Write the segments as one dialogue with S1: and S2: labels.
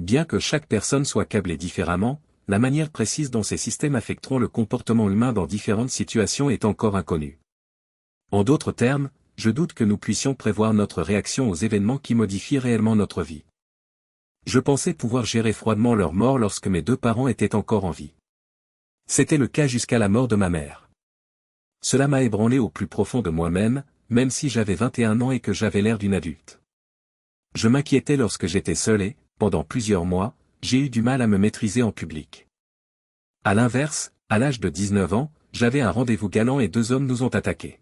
S1: Bien que chaque personne soit câblée différemment, la manière précise dont ces systèmes affecteront le comportement humain dans différentes situations est encore inconnue. En d'autres termes, je doute que nous puissions prévoir notre réaction aux événements qui modifient réellement notre vie. Je pensais pouvoir gérer froidement leur mort lorsque mes 2 parents étaient encore en vie. C'était le cas jusqu'à la mort de ma mère. Cela m'a ébranlé au plus profond de moi-même, même si j'avais 21 ans et que j'avais l'air d'une adulte. Je m'inquiétais lorsque j'étais seul et, pendant plusieurs mois, j'ai eu du mal à me maîtriser en public. À l'inverse, à l'âge de 19 ans, j'avais un rendez-vous galant et 2 hommes nous ont attaqués.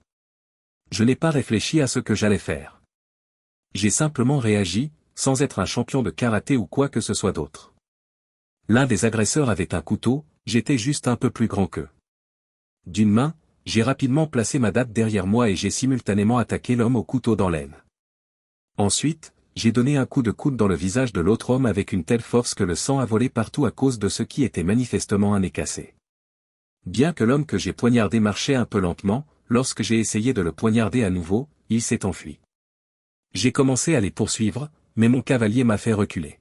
S1: Je n'ai pas réfléchi à ce que j'allais faire. J'ai simplement réagi, sans être un champion de karaté ou quoi que ce soit d'autre. L'un des agresseurs avait un couteau, j'étais juste un peu plus grand qu'eux. D'une main, j'ai rapidement placé ma datte derrière moi et j'ai simultanément attaqué l'homme au couteau dans l'aine. Ensuite, j'ai donné un coup de coude dans le visage de l'autre homme avec une telle force que le sang a volé partout à cause de ce qui était manifestement un nez cassé. Bien que l'homme que j'ai poignardé marchait un peu lentement, lorsque j'ai essayé de le poignarder à nouveau, il s'est enfui. J'ai commencé à les poursuivre, mais mon cavalier m'a fait reculer.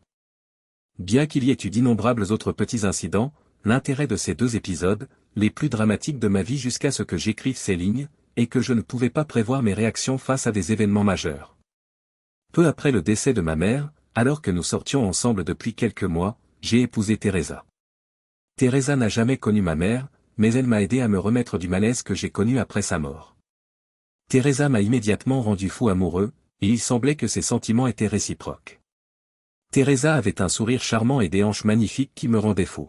S1: Bien qu'il y ait eu d'innombrables autres petits incidents, l'intérêt de ces 2 épisodes, les plus dramatiques de ma vie jusqu'à ce que j'écrive ces lignes, est que je ne pouvais pas prévoir mes réactions face à des événements majeurs. Peu après le décès de ma mère, alors que nous sortions ensemble depuis quelques mois, j'ai épousé Teresa. Teresa n'a jamais connu ma mère, mais elle m'a aidé à me remettre du malaise que j'ai connu après sa mort. Teresa m'a immédiatement rendu fou amoureux, et il semblait que ses sentiments étaient réciproques. Teresa avait un sourire charmant et des hanches magnifiques qui me rendaient fou.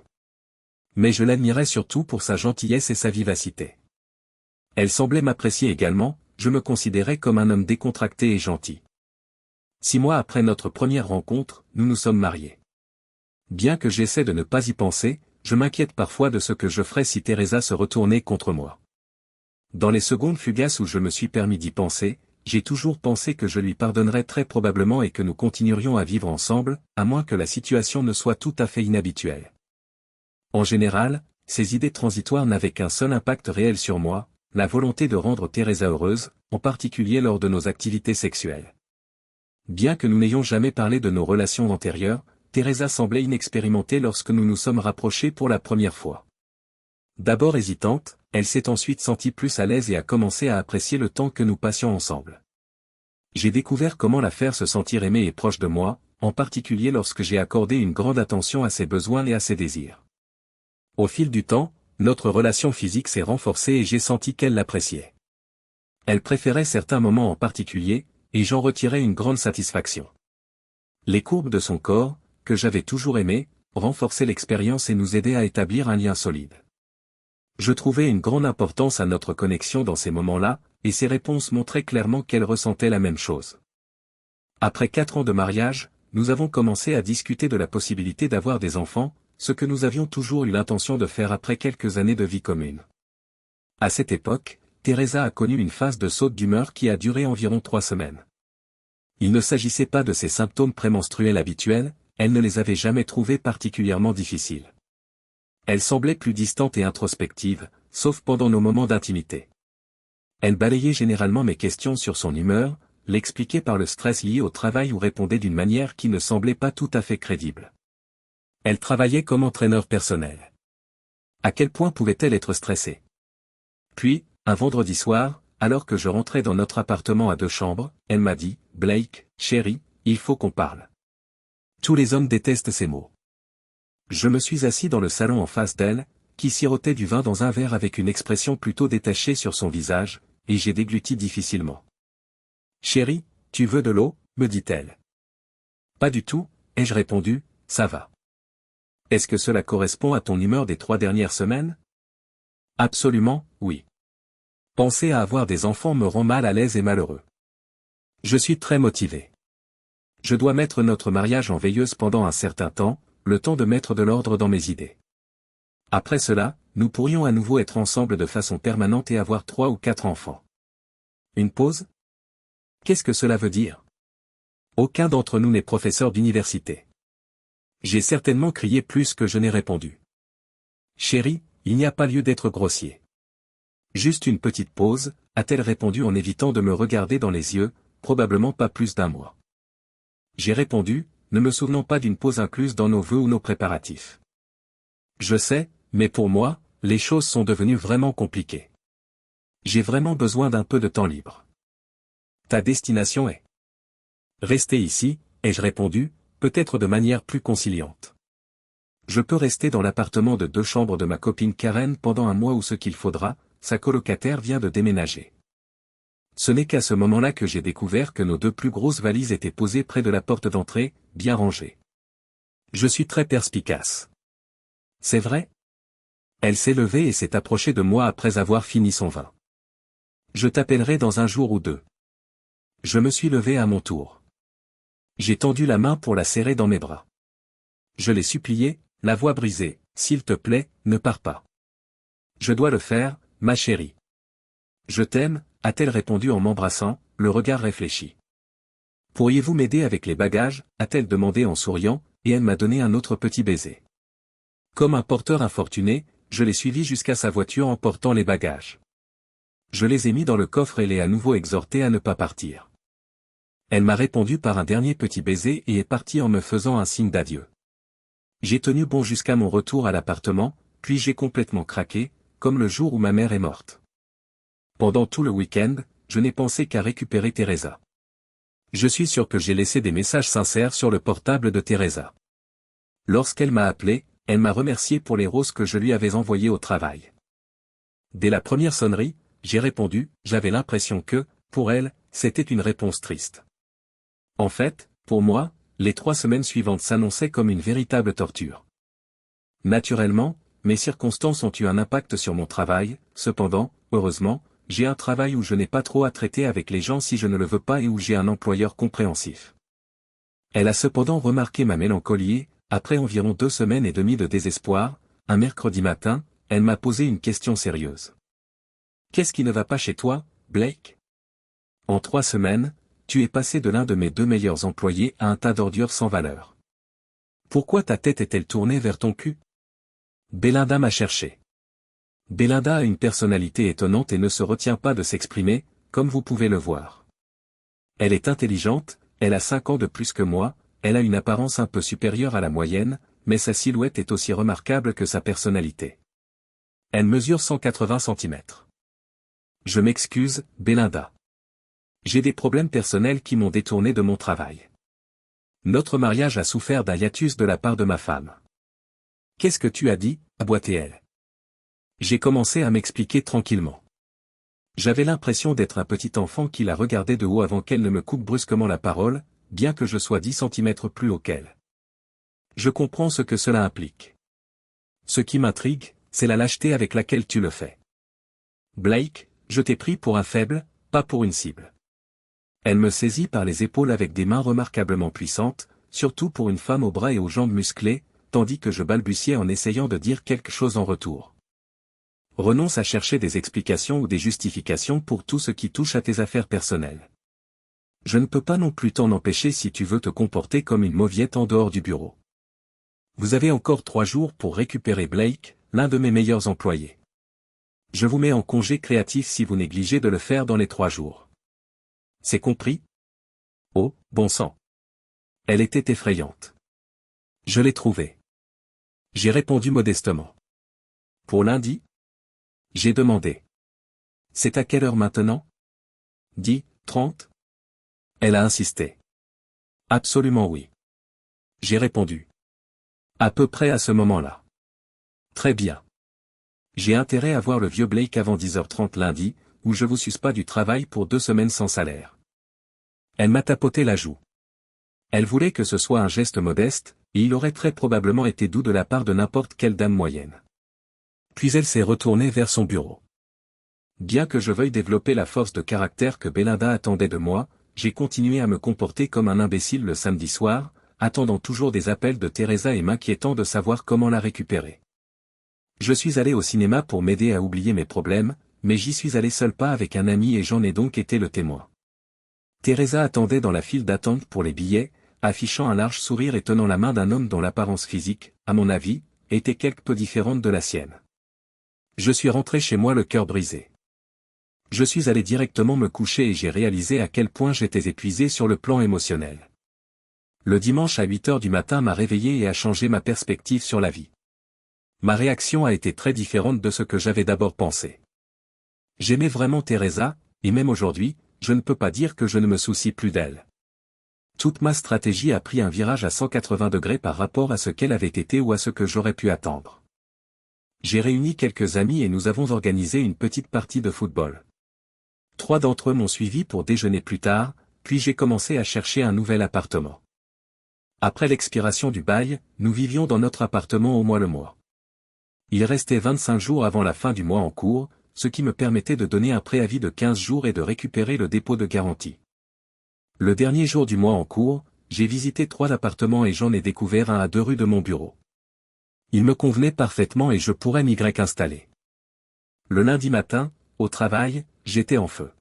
S1: Mais je l'admirais surtout pour sa gentillesse et sa vivacité. Elle semblait m'apprécier également, je me considérais comme un homme décontracté et gentil. 6 mois après notre première rencontre, nous nous sommes mariés. Bien que j'essaie de ne pas y penser, je m'inquiète parfois de ce que je ferais si Teresa se retournait contre moi. Dans les secondes fugaces où je me suis permis d'y penser, j'ai toujours pensé que je lui pardonnerais très probablement et que nous continuerions à vivre ensemble, à moins que la situation ne soit tout à fait inhabituelle. En général, ces idées transitoires n'avaient qu'un seul impact réel sur moi, la volonté de rendre Teresa heureuse, en particulier lors de nos activités sexuelles. Bien que nous n'ayons jamais parlé de nos relations antérieures, Teresa semblait inexpérimentée lorsque nous nous sommes rapprochés pour la première fois. D'abord hésitante, elle s'est ensuite sentie plus à l'aise et a commencé à apprécier le temps que nous passions ensemble. J'ai découvert comment la faire se sentir aimée et proche de moi, en particulier lorsque j'ai accordé une grande attention à ses besoins et à ses désirs. Au fil du temps, notre relation physique s'est renforcée et j'ai senti qu'elle l'appréciait. Elle préférait certains moments en particulier, et j'en retirais une grande satisfaction. Les courbes de son corps, que j'avais toujours aimées, renforçaient l'expérience et nous aidaient à établir un lien solide. Je trouvais une grande importance à notre connexion dans ces moments-là, et ses réponses montraient clairement qu'elle ressentait la même chose. Après 4 ans de mariage, nous avons commencé à discuter de la possibilité d'avoir des enfants, ce que nous avions toujours eu l'intention de faire après quelques années de vie commune. À cette époque, Teresa a connu une phase de saute d'humeur qui a duré environ 3 semaines. Il ne s'agissait pas de ses symptômes prémenstruels habituels, elle ne les avait jamais trouvés particulièrement difficiles. Elle semblait plus distante et introspective, sauf pendant nos moments d'intimité. Elle balayait généralement mes questions sur son humeur, l'expliquait par le stress lié au travail ou répondait d'une manière qui ne semblait pas tout à fait crédible. Elle travaillait comme entraîneur personnel. À quel point pouvait-elle être stressée? Puis, un vendredi soir, alors que je rentrais dans notre appartement à 2 chambres, elle m'a dit, « Blake, chéri, il faut qu'on parle. » Tous les hommes détestent ces mots. Je me suis assis dans le salon en face d'elle, qui sirotait du vin dans un verre avec une expression plutôt détachée sur son visage, et j'ai dégluti difficilement. « Chéri, tu veux de l'eau ?» me dit-elle. « Pas du tout », ai-je répondu, « ça va. » « Est-ce que cela correspond à ton humeur des 3 dernières semaines ? » « Absolument, oui. Penser à avoir des enfants me rend mal à l'aise et malheureux. Je suis très motivé. Je dois mettre notre mariage en veilleuse pendant un certain temps, le temps de mettre de l'ordre dans mes idées. Après cela, nous pourrions à nouveau être ensemble de façon permanente et avoir 3 ou 4 enfants. Une pause ? Qu'est-ce que cela veut dire ? Aucun d'entre nous n'est professeur d'université. J'ai certainement crié plus que je n'ai répondu. Chérie, il n'y a pas lieu d'être grossier. Juste une petite pause, a-t-elle répondu en évitant de me regarder dans les yeux, probablement pas plus d'1 mois. J'ai répondu, ne me souvenant pas d'une pause incluse dans nos vœux ou nos préparatifs. Je sais, mais pour moi, les choses sont devenues vraiment compliquées. J'ai vraiment besoin d'un peu de temps libre. Ta destination est rester ici, ai-je répondu, peut-être de manière plus conciliante. Je peux rester dans l'appartement de 2 chambres de ma copine Karen pendant un mois ou ce qu'il faudra, sa colocataire vient de déménager. Ce n'est qu'à ce moment-là que j'ai découvert que nos 2 plus grosses valises étaient posées près de la porte d'entrée, bien rangées. Je suis très perspicace. C'est vrai? Elle s'est levée et s'est approchée de moi après avoir fini son vin. Je t'appellerai dans un jour ou 2. Je me suis levé à mon tour. J'ai tendu la main pour la serrer dans mes bras. Je l'ai supplié, la voix brisée, s'il te plaît, ne pars pas. Je dois le faire, ma chérie. Je t'aime, a-t-elle répondu en m'embrassant, le regard réfléchi. Pourriez-vous m'aider avec les bagages, a-t-elle demandé en souriant, et elle m'a donné un autre petit baiser. Comme un porteur infortuné, je l'ai suivi jusqu'à sa voiture en portant les bagages. Je les ai mis dans le coffre et l'ai à nouveau exhorté à ne pas partir. Elle m'a répondu par un dernier petit baiser et est partie en me faisant un signe d'adieu. J'ai tenu bon jusqu'à mon retour à l'appartement, puis j'ai complètement craqué, comme le jour où ma mère est morte. Pendant tout le week-end, je n'ai pensé qu'à récupérer Teresa. Je suis sûr que j'ai laissé des messages sincères sur le portable de Teresa. Lorsqu'elle m'a appelé, elle m'a remercié pour les roses que je lui avais envoyées au travail. Dès la première sonnerie, j'ai répondu, j'avais l'impression que, pour elle, c'était une réponse triste. En fait, pour moi, les 3 semaines suivantes s'annonçaient comme une véritable torture. Naturellement, mes circonstances ont eu un impact sur mon travail, cependant, heureusement, j'ai un travail où je n'ai pas trop à traiter avec les gens si je ne le veux pas et où j'ai un employeur compréhensif. Elle a cependant remarqué ma mélancolie, après environ 2 semaines et demie de désespoir, un mercredi matin, elle m'a posé une question sérieuse. Qu'est-ce qui ne va pas chez toi, Blake? En 3 semaines, tu es passé de l'un de mes 2 meilleurs employés à un tas d'ordures sans valeur. Pourquoi ta tête est-elle tournée vers ton cul? Belinda m'a cherché. Belinda a une personnalité étonnante et ne se retient pas de s'exprimer, comme vous pouvez le voir. Elle est intelligente, elle a 5 ans de plus que moi, elle a une apparence un peu supérieure à la moyenne, mais sa silhouette est aussi remarquable que sa personnalité. Elle mesure 180 cm. Je m'excuse, Belinda. J'ai des problèmes personnels qui m'ont détourné de mon travail. Notre mariage a souffert d'un hiatus de la part de ma femme. Qu'est-ce que tu as dit, aboitait-elle. J'ai commencé à m'expliquer tranquillement. J'avais l'impression d'être un petit enfant qui la regardait de haut avant qu'elle ne me coupe brusquement la parole, bien que je sois 10 cm plus haut qu'elle. Je comprends ce que cela implique. Ce qui m'intrigue, c'est la lâcheté avec laquelle tu le fais. Blake, je t'ai pris pour un faible, pas pour une cible. Elle me saisit par les épaules avec des mains remarquablement puissantes, surtout pour une femme aux bras et aux jambes musclées, tandis que je balbutiais en essayant de dire quelque chose en retour. Renonce à chercher des explications ou des justifications pour tout ce qui touche à tes affaires personnelles. Je ne peux pas non plus t'en empêcher si tu veux te comporter comme une mauviette en dehors du bureau. Vous avez encore 3 jours pour récupérer Blake, l'un de mes meilleurs employés. Je vous mets en congé créatif si vous négligez de le faire dans les 3 jours. C'est compris? Oh, bon sang. Elle était effrayante. Je l'ai trouvée. J'ai répondu modestement. Pour lundi? J'ai demandé. C'est à quelle heure maintenant? 10:30? Elle a insisté. Absolument oui. J'ai répondu. À peu près à ce moment-là. Très bien. J'ai intérêt à voir le vieux Blake avant 10h30 lundi, ou je vous suce pas du travail pour 2 semaines sans salaire. Elle m'a tapoté la joue. Elle voulait que ce soit un geste modeste, et il aurait très probablement été doux de la part de n'importe quelle dame moyenne. Puis elle s'est retournée vers son bureau. Bien que je veuille développer la force de caractère que Belinda attendait de moi, j'ai continué à me comporter comme un imbécile le samedi soir, attendant toujours des appels de Teresa et m'inquiétant de savoir comment la récupérer. Je suis allé au cinéma pour m'aider à oublier mes problèmes, mais j'y suis allé seul pas avec un ami et j'en ai donc été le témoin. Teresa attendait dans la file d'attente pour les billets, affichant un large sourire et tenant la main d'un homme dont l'apparence physique, à mon avis, était quelque peu différente de la sienne. Je suis rentré chez moi le cœur brisé. Je suis allé directement me coucher et j'ai réalisé à quel point j'étais épuisé sur le plan émotionnel. Le dimanche à 8 heures du matin m'a réveillé et a changé ma perspective sur la vie. Ma réaction a été très différente de ce que j'avais d'abord pensé. J'aimais vraiment Teresa, et même aujourd'hui, je ne peux pas dire que je ne me soucie plus d'elle. Toute ma stratégie a pris un virage à 180 degrés par rapport à ce qu'elle avait été ou à ce que j'aurais pu attendre. J'ai réuni quelques amis et nous avons organisé une petite partie de football. 3 d'entre eux m'ont suivi pour déjeuner plus tard, puis j'ai commencé à chercher un nouvel appartement. Après l'expiration du bail, nous vivions dans notre appartement au mois le mois. Il restait 25 jours avant la fin du mois en cours, ce qui me permettait de donner un préavis de 15 jours et de récupérer le dépôt de garantie. Le dernier jour du mois en cours, j'ai visité 3 appartements et j'en ai découvert un à 2 rues de mon bureau. Il me convenait parfaitement et je pourrais m'y installer. Le lundi matin, au travail, j'étais en feu.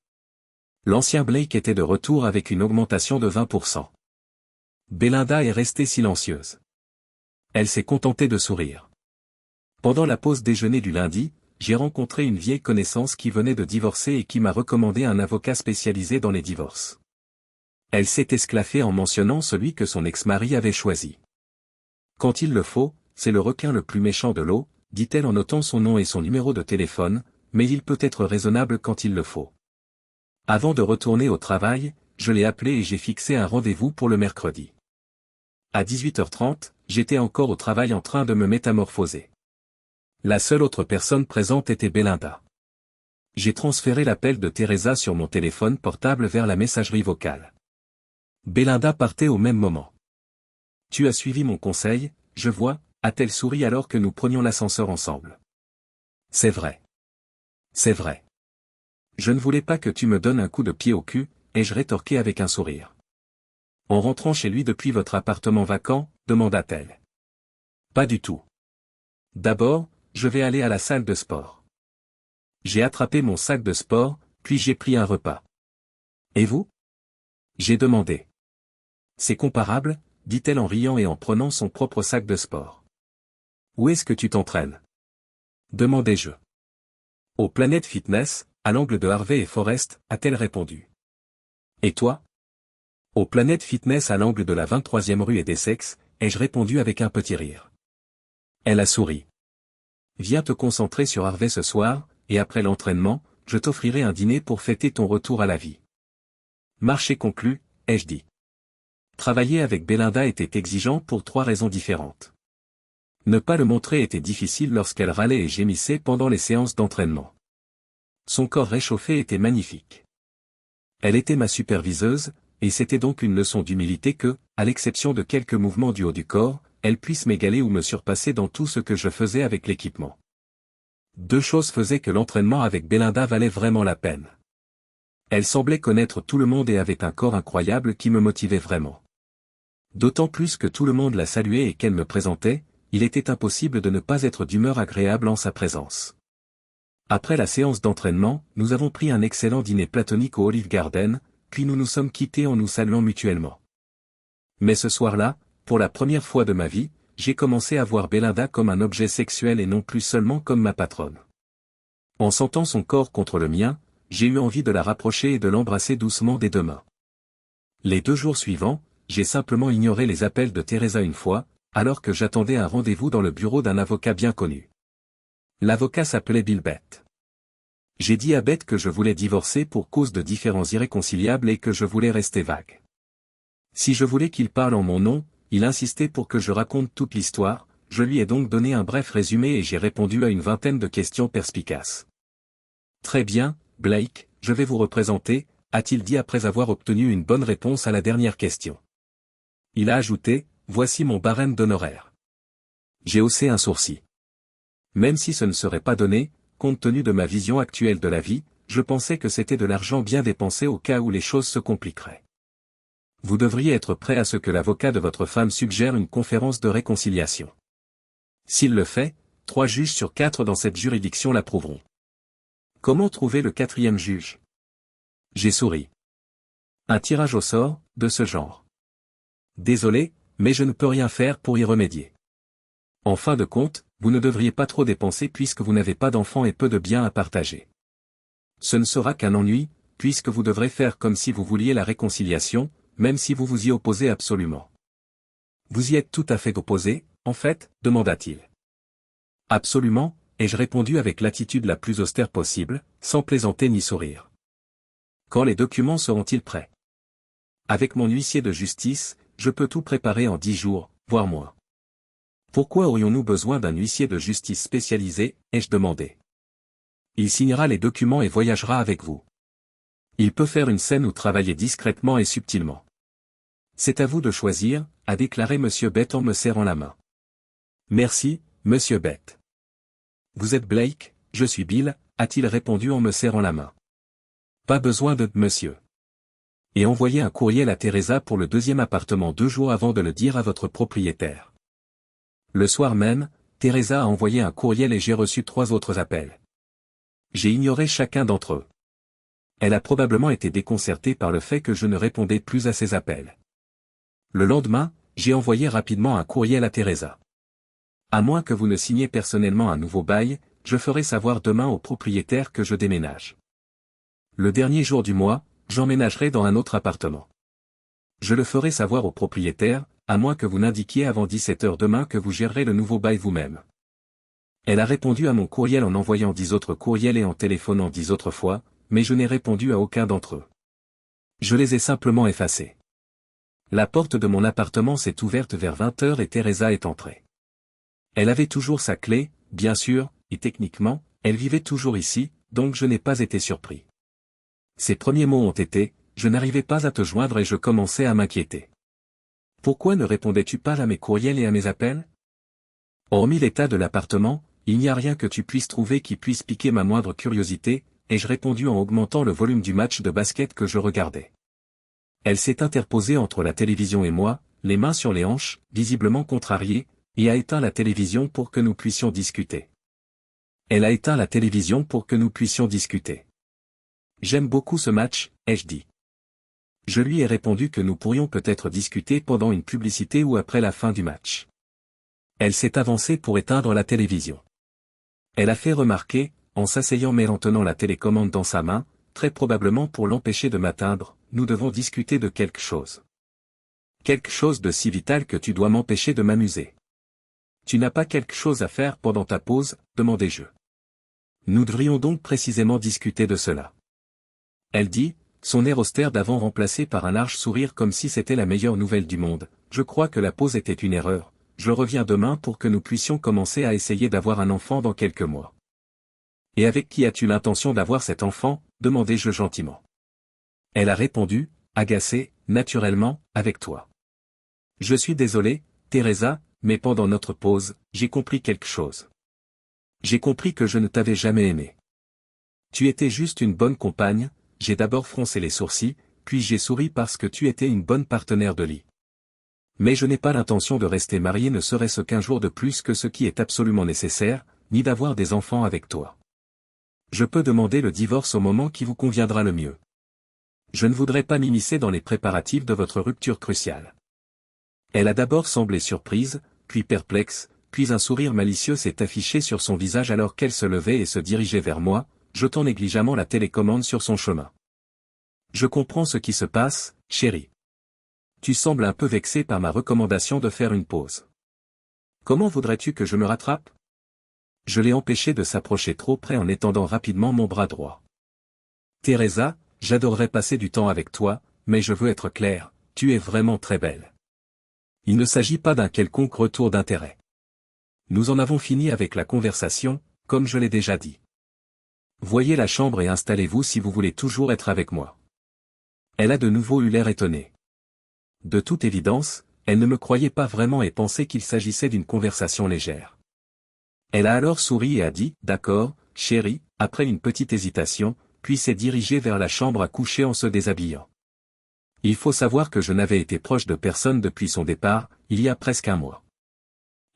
S1: L'ancien Blake était de retour avec une augmentation de 20%. Belinda est restée silencieuse. Elle s'est contentée de sourire. Pendant la pause déjeuner du lundi, j'ai rencontré une vieille connaissance qui venait de divorcer et qui m'a recommandé un avocat spécialisé dans les divorces. Elle s'est esclaffée en mentionnant celui que son ex-mari avait choisi. Quand il le faut, c'est le requin le plus méchant de l'eau, dit-elle en notant son nom et son numéro de téléphone, mais il peut être raisonnable quand il le faut. Avant de retourner au travail, je l'ai appelé et j'ai fixé un rendez-vous pour le mercredi. À 18h30, j'étais encore au travail en train de me métamorphoser. La seule autre personne présente était Belinda. J'ai transféré l'appel de Teresa sur mon téléphone portable vers la messagerie vocale. Belinda partait au même moment. « Tu as suivi mon conseil, je vois », a-t-elle souri alors que nous prenions l'ascenseur ensemble. « C'est vrai. C'est vrai. Je ne voulais pas que tu me donnes un coup de pied au cul, ai-je rétorqué avec un sourire. En rentrant chez lui depuis votre appartement vacant, demanda-t-elle. Pas du tout. D'abord, je vais aller à la salle de sport. J'ai attrapé mon sac de sport, puis j'ai pris un repas. Et vous? J'ai demandé. C'est comparable, dit-elle en riant et en prenant son propre sac de sport. Où est-ce que tu t'entraînes? Demandai-je. Au Planet Fitness, à l'angle de Harvey et Forest, a-t-elle répondu. Et toi? Au Planet Fitness à l'angle de la 23e rue et d'Essex, ai-je répondu avec un petit rire. Elle a souri. Viens te concentrer sur Harvey ce soir, et après l'entraînement, je t'offrirai un dîner pour fêter ton retour à la vie. Marché conclu, ai-je dit. Travailler avec Belinda était exigeant pour 3 raisons différentes. Ne pas le montrer était difficile lorsqu'elle râlait et gémissait pendant les séances d'entraînement. Son corps réchauffé était magnifique. Elle était ma superviseuse, et c'était donc une leçon d'humilité que, à l'exception de quelques mouvements du haut du corps, elle puisse m'égaler ou me surpasser dans tout ce que je faisais avec l'équipement. 2 choses faisaient que l'entraînement avec Belinda valait vraiment la peine. Elle semblait connaître tout le monde et avait un corps incroyable qui me motivait vraiment. D'autant plus que tout le monde la saluait et qu'elle me présentait, il était impossible de ne pas être d'humeur agréable en sa présence. Après la séance d'entraînement, nous avons pris un excellent dîner platonique au Olive Garden, puis nous nous sommes quittés en nous saluant mutuellement. Mais ce soir-là, pour la première fois de ma vie, j'ai commencé à voir Belinda comme un objet sexuel et non plus seulement comme ma patronne. En sentant son corps contre le mien, j'ai eu envie de la rapprocher et de l'embrasser doucement des 2 mains. Les 2 jours suivants, j'ai simplement ignoré les appels de Teresa une fois, alors que j'attendais un rendez-vous dans le bureau d'un avocat bien connu. L'avocat s'appelait Bill Bett. J'ai dit à Bett que je voulais divorcer pour cause de différends irréconciliables et que je voulais rester vague. Si je voulais qu'il parle en mon nom, il insistait pour que je raconte toute l'histoire, je lui ai donc donné un bref résumé et j'ai répondu à une vingtaine de questions perspicaces. Très bien, Blake, je vais vous représenter, a-t-il dit après avoir obtenu une bonne réponse à la dernière question. Il a ajouté, voici mon barème d'honoraires. J'ai haussé un sourcil. Même si ce ne serait pas donné, compte tenu de ma vision actuelle de la vie, je pensais que c'était de l'argent bien dépensé au cas où les choses se compliqueraient. Vous devriez être prêt à ce que l'avocat de votre femme suggère une conférence de réconciliation. S'il le fait, 3 juges sur 4 dans cette juridiction l'approuveront. Comment trouver le 4e juge? J'ai souri. Un tirage au sort, de ce genre. Désolé, mais je ne peux rien faire pour y remédier. En fin de compte, vous ne devriez pas trop dépenser puisque vous n'avez pas d'enfants et peu de biens à partager. Ce ne sera qu'un ennui, puisque vous devrez faire comme si vous vouliez la réconciliation, même si vous vous y opposez absolument. Vous y êtes tout à fait opposé, en fait, demanda-t-il. Absolument, ai-je répondu avec l'attitude la plus austère possible, sans plaisanter ni sourire. Quand les documents seront-ils prêts? Avec mon huissier de justice, je peux tout préparer en 10 jours, voire moins. Pourquoi aurions-nous besoin d'un huissier de justice spécialisé, ai-je demandé. Il signera les documents et voyagera avec vous. Il peut faire une scène ou travailler discrètement et subtilement. C'est à vous de choisir, a déclaré Monsieur Bett en me serrant la main. Merci, Monsieur Bett. Vous êtes Blake, je suis Bill, a-t-il répondu en me serrant la main. Pas besoin de monsieur. Et envoyez un courriel à Teresa pour le 2e appartement 2 jours avant de le dire à votre propriétaire. Le soir même, Teresa a envoyé un courriel et j'ai reçu 3 autres appels. J'ai ignoré chacun d'entre eux. Elle a probablement été déconcertée par le fait que je ne répondais plus à ses appels. Le lendemain, j'ai envoyé rapidement un courriel à Teresa. À moins que vous ne signiez personnellement un nouveau bail, je ferai savoir demain au propriétaire que je déménage. Le dernier jour du mois, j'emménagerai dans un autre appartement. Je le ferai savoir au propriétaire, à moins que vous n'indiquiez avant 17 heures demain que vous gérerez le nouveau bail vous-même. Elle a répondu à mon courriel en envoyant 10 autres courriels et en téléphonant 10 autres fois, mais je n'ai répondu à aucun d'entre eux. Je les ai simplement effacés. La porte de mon appartement s'est ouverte vers 20 heures et Teresa est entrée. Elle avait toujours sa clé, bien sûr, et techniquement, elle vivait toujours ici, donc je n'ai pas été surpris. Ses premiers mots ont été « Je n'arrivais pas à te joindre et je commençais à m'inquiéter. Pourquoi ne répondais-tu pas à mes courriels et à mes appels ? Hormis l'état de l'appartement, il n'y a rien que tu puisses trouver qui puisse piquer ma moindre curiosité, ai-je répondu en augmentant le volume du match de basket que je regardais. Elle s'est interposée entre la télévision et moi, les mains sur les hanches, visiblement contrariée, et a éteint la télévision pour que nous puissions discuter. Elle a éteint la télévision pour que nous puissions discuter. J'aime beaucoup ce match, ai-je dit. Je lui ai répondu que nous pourrions peut-être discuter pendant une publicité ou après la fin du match. Elle s'est avancée pour éteindre la télévision. Elle a fait remarquer, en s'asseyant mais en tenant la télécommande dans sa main, très probablement pour l'empêcher de m'atteindre, nous devons discuter de quelque chose. Quelque chose de si vital que tu dois m'empêcher de m'amuser. Tu n'as pas quelque chose à faire pendant ta pause, demandai-je. Nous devrions donc précisément discuter de cela. Elle dit, son air austère d'avant remplacé par un large sourire comme si c'était la meilleure nouvelle du monde, je crois que la pause était une erreur, je reviens demain pour que nous puissions commencer à essayer d'avoir un enfant dans quelques mois. Et avec qui as-tu l'intention d'avoir cet enfant, demandai-je gentiment. Elle a répondu, agacée, naturellement, avec toi. Je suis désolé, Teresa, mais pendant notre pause, j'ai compris quelque chose. J'ai compris que je ne t'avais jamais aimé. Tu étais juste une bonne compagne, j'ai d'abord froncé les sourcils, puis j'ai souri parce que tu étais une bonne partenaire de lit. Mais je n'ai pas l'intention de rester marié ne serait-ce qu'un jour de plus que ce qui est absolument nécessaire, ni d'avoir des enfants avec toi. Je peux demander le divorce au moment qui vous conviendra le mieux. Je ne voudrais pas m'immiscer dans les préparatifs de votre rupture cruciale. Elle a d'abord semblé surprise, puis perplexe, puis un sourire malicieux s'est affiché sur son visage alors qu'elle se levait et se dirigeait vers moi, jetant négligemment la télécommande sur son chemin. Je comprends ce qui se passe, chérie. Tu sembles un peu vexé par ma recommandation de faire une pause. Comment voudrais-tu que je me rattrape ? Je l'ai empêché de s'approcher trop près en étendant rapidement mon bras droit. Teresa, j'adorerais passer du temps avec toi, mais je veux être clair, tu es vraiment très belle. Il ne s'agit pas d'un quelconque retour d'intérêt. Nous en avons fini avec la conversation, comme je l'ai déjà dit. Voyez la chambre et installez-vous si vous voulez toujours être avec moi. Elle a de nouveau eu l'air étonnée. De toute évidence, elle ne me croyait pas vraiment et pensait qu'il s'agissait d'une conversation légère. Elle a alors souri et a dit « D'accord, chérie », après une petite hésitation, puis s'est dirigée vers la chambre à coucher en se déshabillant. Il faut savoir que je n'avais été proche de personne depuis son départ, il y a presque un mois.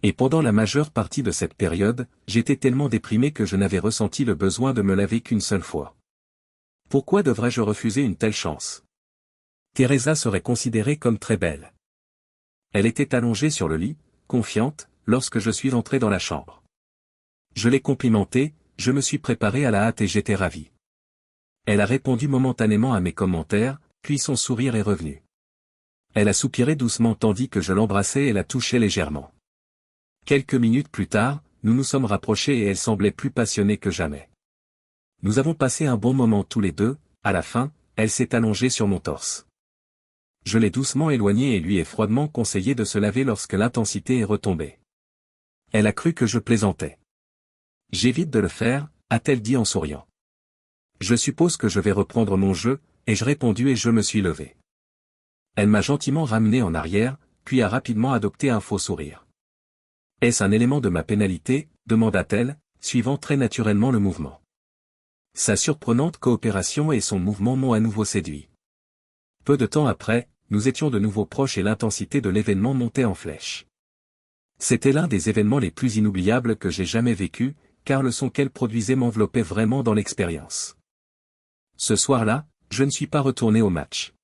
S1: Et pendant la majeure partie de cette période, j'étais tellement déprimé que je n'avais ressenti le besoin de me laver qu'une seule fois. Pourquoi devrais-je refuser une telle chance ? Teresa serait considérée comme très belle. Elle était allongée sur le lit, confiante, lorsque je suis entré dans la chambre. Je l'ai complimentée, je me suis préparé à la hâte et j'étais ravi. Elle a répondu momentanément à mes commentaires, puis son sourire est revenu. Elle a soupiré doucement tandis que je l'embrassais et la touchais légèrement. Quelques minutes plus tard, nous nous sommes rapprochés et elle semblait plus passionnée que jamais. Nous avons passé un bon moment tous les deux, à la fin, elle s'est allongée sur mon torse. Je l'ai doucement éloignée et lui ai froidement conseillé de se laver lorsque l'intensité est retombée. Elle a cru que je plaisantais. J'évite de le faire, a-t-elle dit en souriant. Je suppose que je vais reprendre mon jeu, ai-je répondu et je me suis levé. Elle m'a gentiment ramené en arrière, puis a rapidement adopté un faux sourire. Est-ce un élément de ma pénalité, demanda-t-elle, suivant très naturellement le mouvement. Sa surprenante coopération et son mouvement m'ont à nouveau séduit. Peu de temps après, nous étions de nouveau proches et l'intensité de l'événement montait en flèche. C'était l'un des événements les plus inoubliables que j'ai jamais vécu, car le son qu'elle produisait m'enveloppait vraiment dans l'expérience. Ce soir-là, je ne suis pas retourné au match.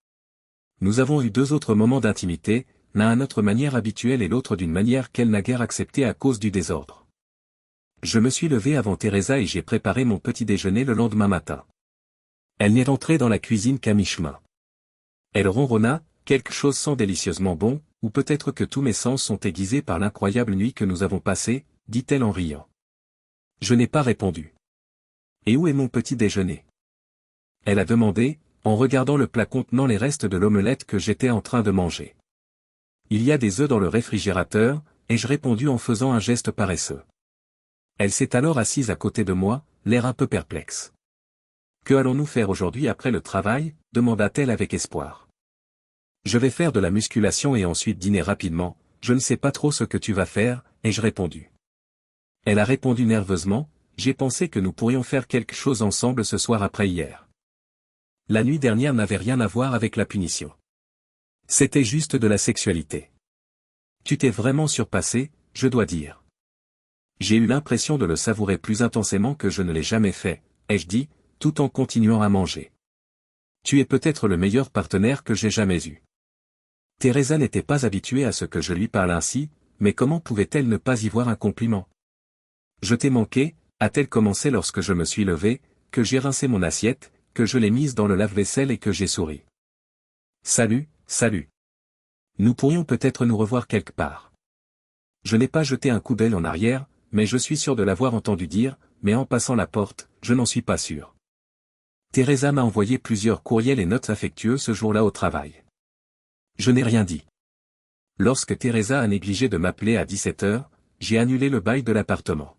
S1: Nous avons eu 2 autres moments d'intimité, l'un à notre manière habituelle et l'autre d'une manière qu'elle n'a guère acceptée à cause du désordre. Je me suis levé avant Teresa et j'ai préparé mon petit déjeuner le lendemain matin. Elle n'est rentrée dans la cuisine qu'à mi-chemin. Elle ronronna, quelque chose sent délicieusement bon, ou peut-être que tous mes sens sont aiguisés par l'incroyable nuit que nous avons passée, dit-elle en riant. Je n'ai pas répondu. Et où est mon petit déjeuner? Elle a demandé, en regardant le plat contenant les restes de l'omelette que j'étais en train de manger. Il y a des œufs dans le réfrigérateur, ai-je répondu en faisant un geste paresseux. Elle s'est alors assise à côté de moi, l'air un peu perplexe. Que allons-nous faire aujourd'hui après le travail, demanda-t-elle avec espoir. Je vais faire de la musculation et ensuite dîner rapidement, je ne sais pas trop ce que tu vas faire, ai-je répondu. Elle a répondu nerveusement, j'ai pensé que nous pourrions faire quelque chose ensemble ce soir après hier. La nuit dernière n'avait rien à voir avec la punition. C'était juste de la sexualité. Tu t'es vraiment surpassé, je dois dire. J'ai eu l'impression de le savourer plus intensément que je ne l'ai jamais fait, ai-je dit, tout en continuant à manger. Tu es peut-être le meilleur partenaire que j'ai jamais eu. Teresa n'était pas habituée à ce que je lui parle ainsi, mais comment pouvait-elle ne pas y voir un compliment? Je t'ai manqué, a-t-elle commencé lorsque je me suis levé, que j'ai rincé mon assiette, que je l'ai mise dans le lave-vaisselle et que j'ai souri. Salut, salut. Nous pourrions peut-être nous revoir quelque part. Je n'ai pas jeté un coup d'œil en arrière, mais je suis sûr de l'avoir entendu dire, mais en passant la porte, je n'en suis pas sûr. Teresa m'a envoyé plusieurs courriels et notes affectueux ce jour-là au travail. Je n'ai rien dit. Lorsque Teresa a négligé de m'appeler à 17h, j'ai annulé le bail de l'appartement.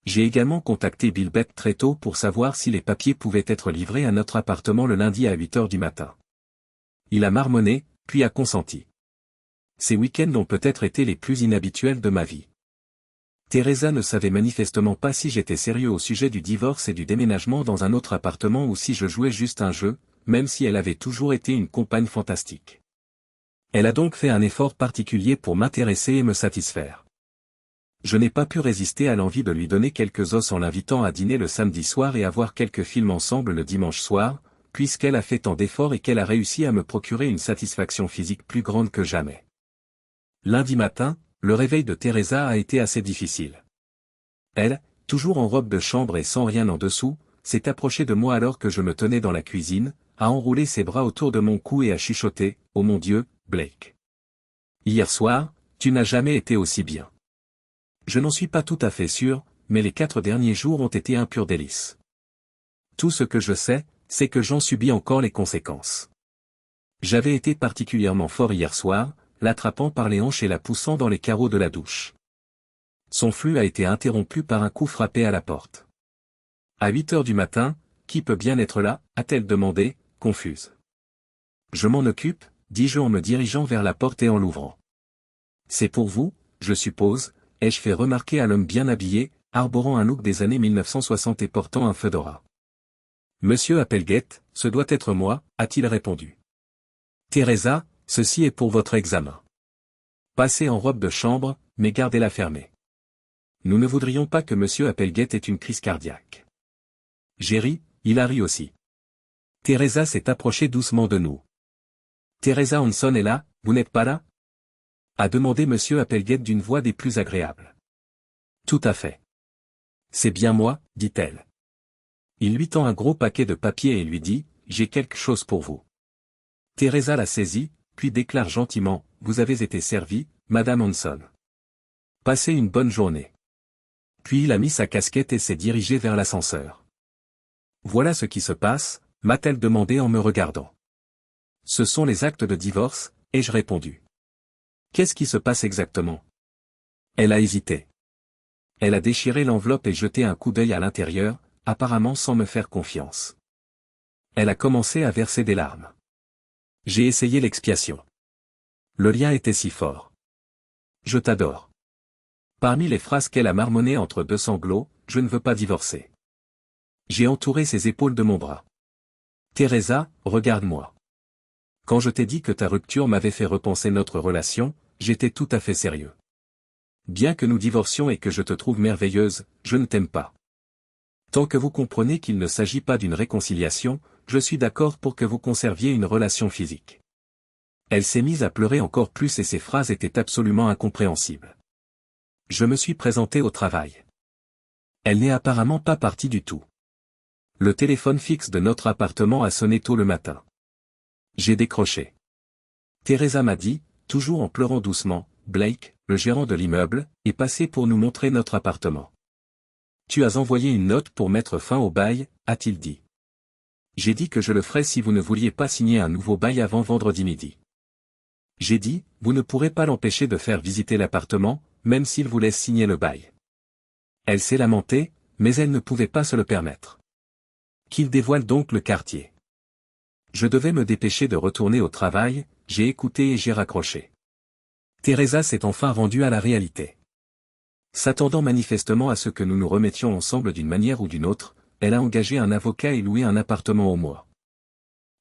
S1: J'ai également contacté Bill Beck très tôt pour savoir si les papiers pouvaient être livrés à notre appartement le lundi à 8h du matin. Il a marmonné, puis a consenti. Ces week-ends ont peut-être été les plus inhabituels de ma vie. Teresa ne savait manifestement pas si j'étais sérieux au sujet du divorce et du déménagement dans un autre appartement ou si je jouais juste un jeu, même si elle avait toujours été une compagne fantastique. Elle a donc fait un effort particulier pour m'intéresser et me satisfaire. Je n'ai pas pu résister à l'envie de lui donner quelques os en l'invitant à dîner le samedi soir et à voir quelques films ensemble le dimanche soir, puisqu'elle a fait tant d'efforts et qu'elle a réussi à me procurer une satisfaction physique plus grande que jamais. Lundi matin, le réveil de Teresa a été assez difficile. Elle, toujours en robe de chambre et sans rien en dessous, s'est approchée de moi alors que je me tenais dans la cuisine, a enroulé ses bras autour de mon cou et a chuchoté, « Oh mon Dieu, Blake. Hier soir, tu n'as jamais été aussi bien. » Je n'en suis pas tout à fait sûr, mais les 4 derniers jours ont été un pur délice. Tout ce que je sais, c'est que j'en subis encore les conséquences. J'avais été particulièrement fort hier soir, l'attrapant par les hanches et la poussant dans les carreaux de la douche. Son flux a été interrompu par un coup frappé à la porte. À 8h du matin, qui peut bien être là, a-t-elle demandé, confuse. Je m'en occupe, dis-je en me dirigeant vers la porte et en l'ouvrant. C'est pour vous, je suppose, ai-je fait remarquer à l'homme bien habillé, arborant un look des années 1960 et portant un fedora. Monsieur Applegate, ce doit être moi, a-t-il répondu. Teresa, ceci est pour votre examen. Passez en robe de chambre, mais gardez-la fermée. Nous ne voudrions pas que Monsieur Applegate ait une crise cardiaque. J'ai ri, il a ri aussi. Teresa s'est approchée doucement de nous. Teresa Hanson est là, vous n'êtes pas là? A demandé Monsieur Applegate d'une voix des plus agréables. Tout à fait. C'est bien moi, dit-elle. Il lui tend un gros paquet de papier et lui dit, j'ai quelque chose pour vous. Teresa l'a saisi, puis déclare gentiment, vous avez été servi, Madame Hanson. Passez une bonne journée. Puis il a mis sa casquette et s'est dirigé vers l'ascenseur. Voilà ce qui se passe, m'a-t-elle demandé en me regardant. Ce sont les actes de divorce, ai-je répondu. Qu'est-ce qui se passe exactement? Elle a hésité. Elle a déchiré l'enveloppe et jeté un coup d'œil à l'intérieur, apparemment sans me faire confiance. Elle a commencé à verser des larmes. J'ai essayé l'expiation. Le lien était si fort. Je t'adore. Parmi les phrases qu'elle a marmonnées entre deux sanglots, je ne veux pas divorcer. J'ai entouré ses épaules de mon bras. Teresa, regarde-moi. Quand je t'ai dit que ta rupture m'avait fait repenser notre relation, j'étais tout à fait sérieux. Bien que nous divorcions et que je te trouve merveilleuse, je ne t'aime pas. Tant que vous comprenez qu'il ne s'agit pas d'une réconciliation, je suis d'accord pour que vous conserviez une relation physique. Elle s'est mise à pleurer encore plus et ses phrases étaient absolument incompréhensibles. Je me suis présenté au travail. Elle n'est apparemment pas partie du tout. Le téléphone fixe de notre appartement a sonné tôt le matin. J'ai décroché. Teresa m'a dit, toujours en pleurant doucement, Blake, le gérant de l'immeuble, est passé pour nous montrer notre appartement. Tu as envoyé une note pour mettre fin au bail, a-t-il dit. J'ai dit que je le ferais si vous ne vouliez pas signer un nouveau bail avant vendredi midi. J'ai dit, vous ne pourrez pas l'empêcher de faire visiter l'appartement, même s'il vous laisse signer le bail. Elle s'est lamentée, mais elle ne pouvait pas se le permettre. Qu'il dévoile donc le quartier. Je devais me dépêcher de retourner au travail, j'ai écouté et j'ai raccroché. Teresa s'est enfin rendue à la réalité. S'attendant manifestement à ce que nous nous remettions ensemble d'une manière ou d'une autre, elle a engagé un avocat et loué un appartement au mois.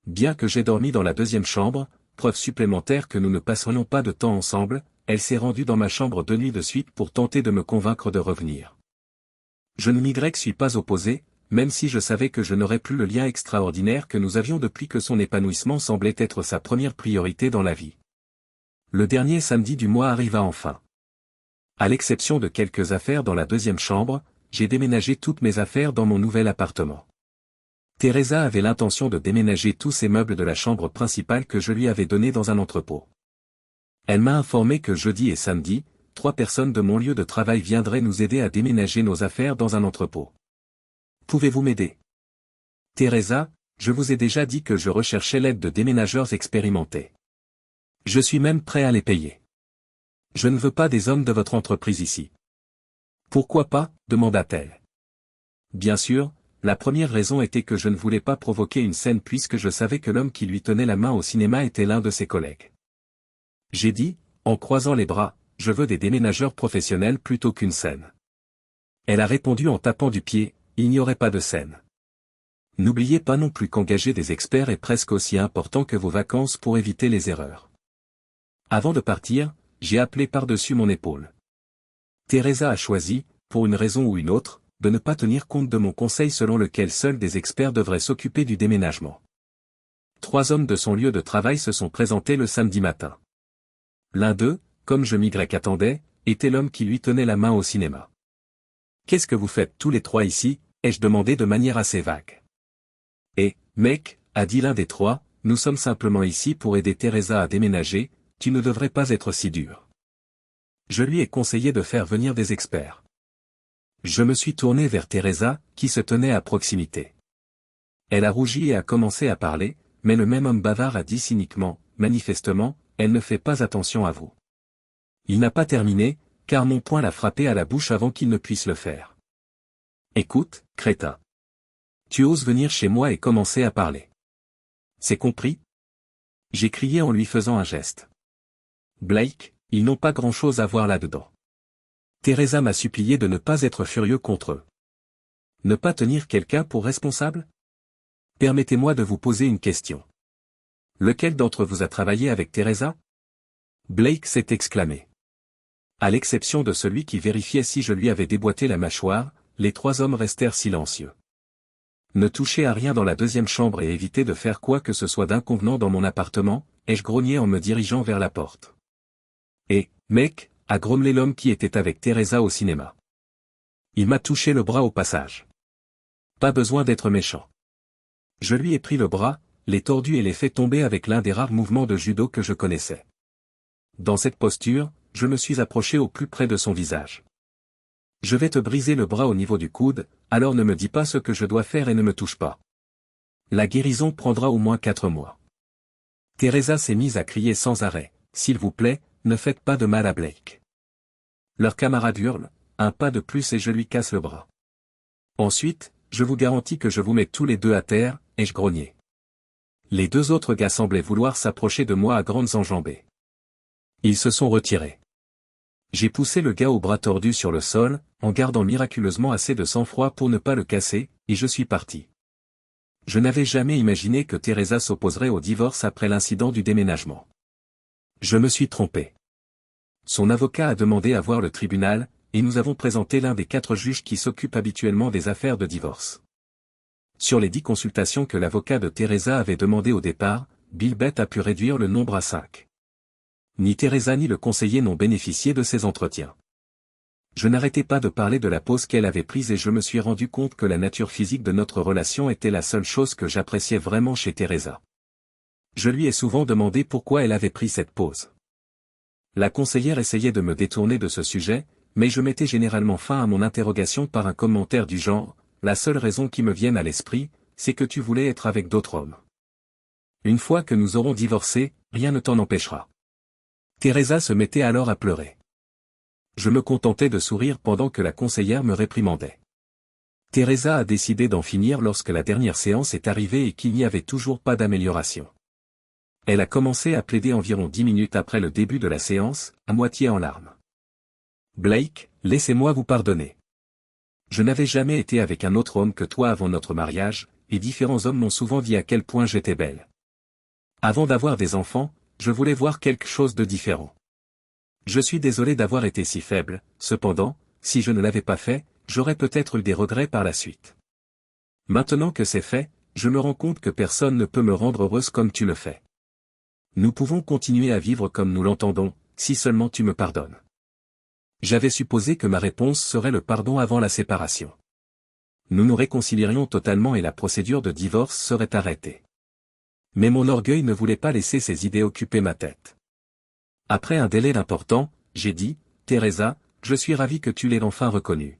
S1: Bien que j'ai dormi dans la deuxième chambre, preuve supplémentaire que nous ne passerions pas de temps ensemble, elle s'est rendue dans ma chambre 2 nuits de suite pour tenter de me convaincre de revenir. Je ne m'y suis pas opposé, même si je savais que je n'aurais plus le lien extraordinaire que nous avions depuis que son épanouissement semblait être sa première priorité dans la vie. Le dernier samedi du mois arriva enfin. À l'exception de quelques affaires dans la deuxième chambre, j'ai déménagé toutes mes affaires dans mon nouvel appartement. Teresa avait l'intention de déménager tous ses meubles de la chambre principale que je lui avais donnée dans un entrepôt. Elle m'a informé que jeudi et samedi, 3 personnes de mon lieu de travail viendraient nous aider à déménager nos affaires dans un entrepôt. Pouvez-vous m'aider? Teresa, je vous ai déjà dit que je recherchais l'aide de déménageurs expérimentés. Je suis même prêt à les payer. Je ne veux pas des hommes de votre entreprise ici. Pourquoi pas, demanda-t-elle. Bien sûr, la première raison était que je ne voulais pas provoquer une scène puisque je savais que l'homme qui lui tenait la main au cinéma était l'un de ses collègues. J'ai dit, en croisant les bras, je veux des déménageurs professionnels plutôt qu'une scène. Elle a répondu en tapant du pied, il n'y aurait pas de scène. N'oubliez pas non plus qu'engager des experts est presque aussi important que vos vacances pour éviter les erreurs. Avant de partir, j'ai appelé par-dessus mon épaule. Teresa a choisi, pour une raison ou une autre, de ne pas tenir compte de mon conseil selon lequel seuls des experts devraient s'occuper du déménagement. 3 hommes de son lieu de travail se sont présentés le samedi matin. L'un d'eux, comme je attendais, était l'homme qui lui tenait la main au cinéma. « Qu'est-ce que vous faites tous les 3 ici ?» ai-je demandé de manière assez vague. « Eh, mec, a dit l'un des 3, nous sommes simplement ici pour aider Teresa à déménager, tu ne devrais pas être si dur. » Je lui ai conseillé de faire venir des experts. Je me suis tourné vers Teresa, qui se tenait à proximité. Elle a rougi et a commencé à parler, mais le même homme bavard a dit cyniquement, manifestement, elle ne fait pas attention à vous. Il n'a pas terminé, car mon poing l'a frappé à la bouche avant qu'il ne puisse le faire. Écoute, crétin. Tu oses venir chez moi et commencer à parler. C'est compris? J'ai crié en lui faisant un geste. Blake, ils n'ont pas grand-chose à voir là-dedans. Teresa m'a supplié de ne pas être furieux contre eux. Ne pas tenir quelqu'un pour responsable? Permettez-moi de vous poser une question. Lequel d'entre vous a travaillé avec Teresa? Blake s'est exclamé. À l'exception de celui qui vérifiait si je lui avais déboîté la mâchoire, les 3 hommes restèrent silencieux. Ne touchez à rien dans la deuxième chambre et évitez de faire quoi que ce soit d'inconvenant dans mon appartement, ai-je grogné en me dirigeant vers la porte. Et, mec, a grommelé l'homme qui était avec Teresa au cinéma. Il m'a touché le bras au passage. Pas besoin d'être méchant. Je lui ai pris le bras, les tordus et les fait tomber avec l'un des rares mouvements de judo que je connaissais. Dans cette posture, je me suis approché au plus près de son visage. Je vais te briser le bras au niveau du coude, alors ne me dis pas ce que je dois faire et ne me touche pas. La guérison prendra au moins 4 mois. Teresa s'est mise à crier sans arrêt, « S'il vous plaît, ne faites pas de mal à Blake. » Leur camarade hurle, un pas de plus et je lui casse le bras. Ensuite, je vous garantis que je vous mets tous les deux à terre, ai-je grogné. Les 2 autres gars semblaient vouloir s'approcher de moi à grandes enjambées. Ils se sont retirés. J'ai poussé le gars au bras tordu sur le sol, en gardant miraculeusement assez de sang-froid pour ne pas le casser, et je suis parti. Je n'avais jamais imaginé que Teresa s'opposerait au divorce après l'incident du déménagement. Je me suis trompé. Son avocat a demandé à voir le tribunal, et nous avons présenté l'un des 4 juges qui s'occupent habituellement des affaires de divorce. Sur les 10 consultations que l'avocat de Teresa avait demandées au départ, Bill Bett a pu réduire le nombre à 5. Ni Teresa ni le conseiller n'ont bénéficié de ces entretiens. Je n'arrêtais pas de parler de la pause qu'elle avait prise et je me suis rendu compte que la nature physique de notre relation était la seule chose que j'appréciais vraiment chez Teresa. Je lui ai souvent demandé pourquoi elle avait pris cette pause. La conseillère essayait de me détourner de ce sujet, mais je mettais généralement fin à mon interrogation par un commentaire du genre « La seule raison qui me vienne à l'esprit, c'est que tu voulais être avec d'autres hommes. Une fois que nous aurons divorcé, rien ne t'en empêchera. » Teresa se mettait alors à pleurer. Je me contentais de sourire pendant que la conseillère me réprimandait. Teresa a décidé d'en finir lorsque la dernière séance est arrivée et qu'il n'y avait toujours pas d'amélioration. Elle a commencé à plaider environ 10 minutes après le début de la séance, à moitié en larmes. « Blake, laissez-moi vous pardonner. Je n'avais jamais été avec un autre homme que toi avant notre mariage, et différents hommes m'ont souvent dit à quel point j'étais belle. Avant d'avoir des enfants, je voulais voir quelque chose de différent. Je suis désolé d'avoir été si faible, cependant, si je ne l'avais pas fait, j'aurais peut-être eu des regrets par la suite. Maintenant que c'est fait, je me rends compte que personne ne peut me rendre heureuse comme tu le fais. Nous pouvons continuer à vivre comme nous l'entendons, si seulement tu me pardonnes. » J'avais supposé que ma réponse serait le pardon avant la séparation. Nous nous réconcilierions totalement et la procédure de divorce serait arrêtée. Mais mon orgueil ne voulait pas laisser ces idées occuper ma tête. Après un délai important, j'ai dit, « Teresa, je suis ravi que tu l'aies enfin reconnu.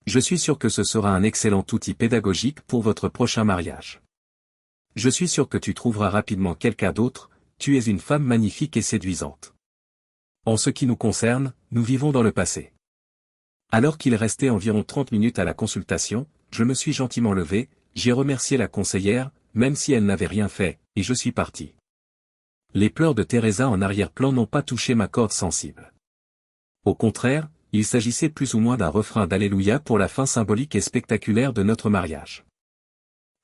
S1: Je suis sûr que ce sera un excellent outil pédagogique pour votre prochain mariage. Je suis sûr que tu trouveras rapidement quelqu'un d'autre, tu es une femme magnifique et séduisante. En ce qui nous concerne, nous vivons dans le passé. » Alors qu'il restait environ 30 minutes à la consultation, je me suis gentiment levé, j'ai remercié la conseillère, même si elle n'avait rien fait, et je suis parti. Les pleurs de Teresa en arrière-plan n'ont pas touché ma corde sensible. Au contraire, il s'agissait plus ou moins d'un refrain d'Alléluia pour la fin symbolique et spectaculaire de notre mariage.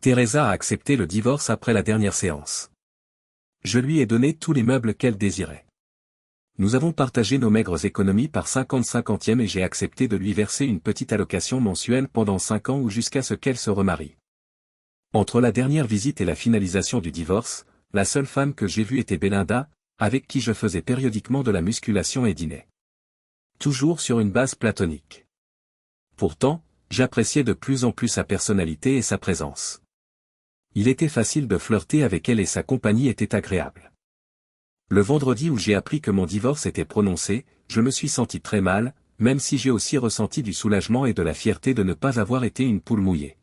S1: Teresa a accepté le divorce après la dernière séance. Je lui ai donné tous les meubles qu'elle désirait. Nous avons partagé nos maigres économies par 50-50e et j'ai accepté de lui verser une petite allocation mensuelle pendant 5 ans ou jusqu'à ce qu'elle se remarie. Entre la dernière visite et la finalisation du divorce, la seule femme que j'ai vue était Belinda, avec qui je faisais périodiquement de la musculation et dînais. Toujours sur une base platonique. Pourtant, j'appréciais de plus en plus sa personnalité et sa présence. Il était facile de flirter avec elle et sa compagnie était agréable. Le vendredi où j'ai appris que mon divorce était prononcé, je me suis senti très mal, même si j'ai aussi ressenti du soulagement et de la fierté de ne pas avoir été une poule mouillée.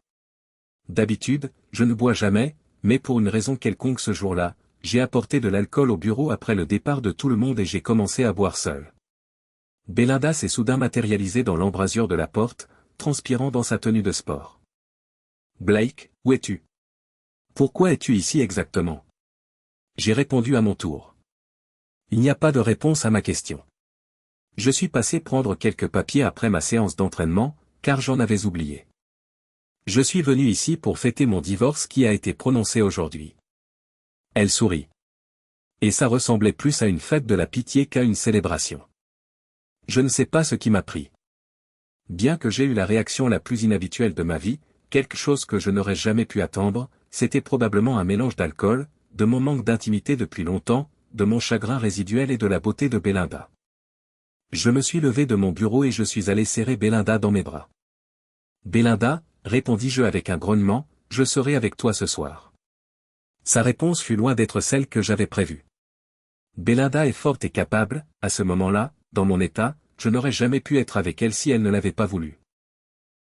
S1: D'habitude, je ne bois jamais, mais pour une raison quelconque ce jour-là, j'ai apporté de l'alcool au bureau après le départ de tout le monde et j'ai commencé à boire seul. Belinda s'est soudain matérialisée dans l'embrasure de la porte, transpirant dans sa tenue de sport. « Blake, où es-tu? Pourquoi es-tu ici exactement ?» J'ai répondu à mon tour. Il n'y a pas de réponse à ma question. Je suis passé prendre quelques papiers après ma séance d'entraînement, car j'en avais oublié. Je suis venu ici pour fêter mon divorce qui a été prononcé aujourd'hui. Elle sourit. Et ça ressemblait plus à une fête de la pitié qu'à une célébration. Je ne sais pas ce qui m'a pris. Bien que j'ai eu la réaction la plus inhabituelle de ma vie, quelque chose que je n'aurais jamais pu attendre, c'était probablement un mélange d'alcool, de mon manque d'intimité depuis longtemps, de mon chagrin résiduel et de la beauté de Belinda. Je me suis levé de mon bureau et je suis allé serrer Belinda dans mes bras. « Belinda, répondis-je avec un grognement, je serai avec toi ce soir. Sa réponse fut loin d'être celle que j'avais prévue. Belinda est forte et capable, à ce moment-là, dans mon état, je n'aurais jamais pu être avec elle si elle ne l'avait pas voulu.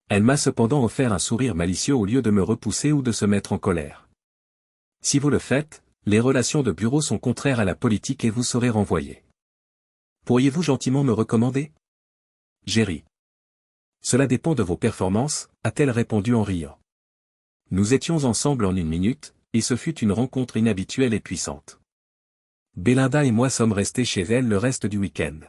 S1: Elle m'a cependant offert un sourire malicieux au lieu de me repousser ou de se mettre en colère. Si vous le faites, les relations de bureau sont contraires à la politique et vous serez renvoyé. Pourriez-vous gentiment me recommander? J'ai ri. Cela dépend de vos performances, a-t-elle répondu en riant. Nous étions ensemble en 1 minute, et ce fut une rencontre inhabituelle et puissante. Belinda et moi sommes restés chez elle le reste du week-end.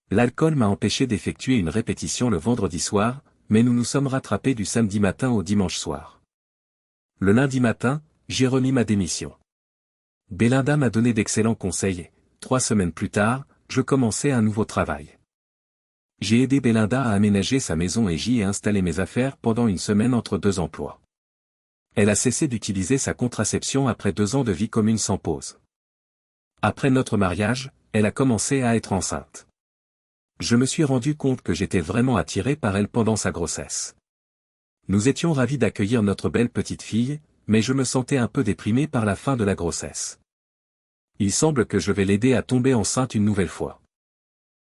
S1: L'alcool m'a empêché d'effectuer une répétition le vendredi soir, mais nous nous sommes rattrapés du samedi matin au dimanche soir. Le lundi matin, j'ai remis ma démission. Belinda m'a donné d'excellents conseils et, 3 semaines plus tard, je commençais un nouveau travail. J'ai aidé Belinda à aménager sa maison et j'y ai installé mes affaires pendant 1 semaine entre 2 emplois. Elle a cessé d'utiliser sa contraception après 2 ans de vie commune sans pause. Après notre mariage, elle a commencé à être enceinte. Je me suis rendu compte que j'étais vraiment attiré par elle pendant sa grossesse. Nous étions ravis d'accueillir notre belle petite fille, mais je me sentais un peu déprimé par la fin de la grossesse. Il semble que je vais l'aider à tomber enceinte une nouvelle fois.